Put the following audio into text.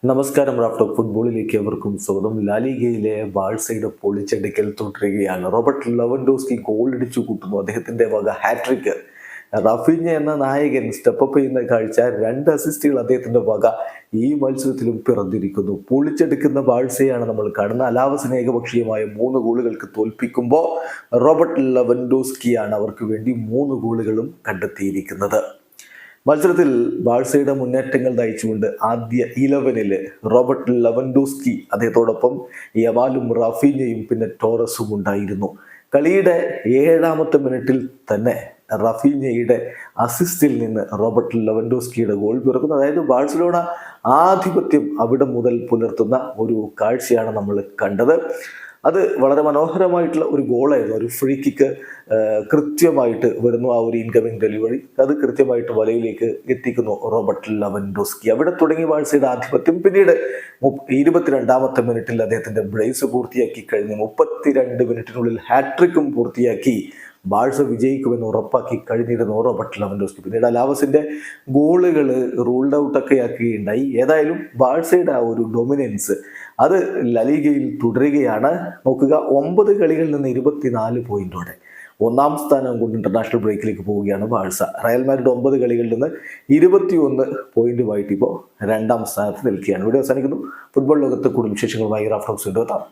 നമസ്കാരം. റാഫ്റ്റോക്ക് ഫുട്ബോളിലേക്ക് എവർക്കും സ്വാഗതം. ലാലിഗയിലെ ബാഴ്സയുടെ പൊളിച്ചടുക്കൽ തുടരുകയാണ്. റോബർട്ട് ലെവൻഡോസ്കി ഗോളടിച്ചു കൂട്ടുന്നു. അദ്ദേഹത്തിന്റെ വക ഹാട്രിക്. റാഫിഞ്ഞ എന്ന നായകൻ സ്റ്റെപ്പപ്പ് ചെയ്യുന്ന കാഴ്ച, 2 അസിസ്റ്റുകൾ അദ്ദേഹത്തിന്റെ വക ഈ മത്സരത്തിലും പിറന്നിരിക്കുന്നു. പൊളിച്ചെടുക്കുന്ന ബാഴ്സയാണ് നമ്മൾ കാണുന്ന. അലാവസിനെ ഏകപക്ഷീയമായ 3 ഗോളുകൾക്ക് തോൽപ്പിക്കുമ്പോൾ റോബർട്ട് ലെവൻഡോസ്കിയാണ് അവർക്ക് വേണ്ടി 3 ഗോളുകളും കണ്ടെത്തിയിരിക്കുന്നത്. മത്സരത്തിൽ ബാഴ്സയുടെ മുന്നേറ്റങ്ങൾ നയിച്ചുകൊണ്ട് ആദ്യ 11-ൽ റോബർട്ട് ലെവൻഡോസ്കി, അദ്ദേഹത്തോടൊപ്പം യമാലും റാഫീഞ്ഞയും പിന്നെ ടോറസും ഉണ്ടായിരുന്നു. കളിയുടെ 7-ാമത്തെ മിനിറ്റിൽ തന്നെ റാഫീഞ്ഞയുടെ അസിസ്റ്റിൽ നിന്ന് റോബർട്ട് ലെവൻഡോസ്കിയുടെ ഗോൾ പിറക്കുന്നു. അതായത് ബാഴ്സലോണ ആധിപത്യം അവിടെ മുതൽ പുലർത്തുന്ന ഒരു കാഴ്ചയാണ് നമ്മൾ കണ്ടത്. അത് വളരെ മനോഹരമായിട്ടുള്ള ഒരു ഗോളായിരുന്നു. ഒരു ഫ്രീ കിക്ക് കൃത്യമായിട്ട് വരുന്നു. ആ ഒരു ഇൻകമിങ് ഡെലിവറി അത് കൃത്യമായിട്ട് വലയിലേക്ക് എത്തിക്കുന്നു റോബർട്ട് ലെവൻഡോസ്കി. അവിടെ തുടങ്ങി ബാഴ്സയുടെ ആധിപത്യം. പിന്നീട് 22-ാമത്തെ മിനിറ്റിൽ അദ്ദേഹത്തിന്റെ ബ്രേസ് പൂർത്തിയാക്കി കഴിഞ്ഞ് 32 മിനിറ്റിനുള്ളിൽ ഹാട്രിക്കും പൂർത്തിയാക്കി ബാഴ്സ വിജയിക്കുമെന്ന് ഉറപ്പാക്കി കഴിഞ്ഞിരുന്നു റോബർട്ട് ലെവൻഡോസ്കി. പിന്നീട് അലാവസിന്റെ ഗോളുകൾ റൂൾഡ് ഔട്ടൊക്കെ ആക്കുകയുണ്ടായി. ഏതായാലും ബാഴ്സയുടെ ആ ഒരു ഡൊമിനൻസ് അത് ലലീഗയിൽ തുടരുകയാണ്. നോക്കുക, 9 കളികളിൽ നിന്ന് 24 പോയിന്റോടെ 1-ാം സ്ഥാനം കൊണ്ട് ഇന്റർനാഷണൽ ബ്രേക്കിലേക്ക് പോവുകയാണ് ബാഴ്സ. റയൽ മാഡ്രിഡ് 9 കളികളിൽ നിന്ന് 21 പോയിന്റുമായിട്ട് ഇപ്പോൾ 2-ാം സ്ഥാനത്ത് നിൽക്കുകയാണ്. ഇവിടെ അവസാനിക്കുന്നു. ഫുട്ബോൾ ലോകത്ത് കൂടുതൽ വിശേഷങ്ങളുമായി റാഫ്റ്റോക്സ് എത്താം.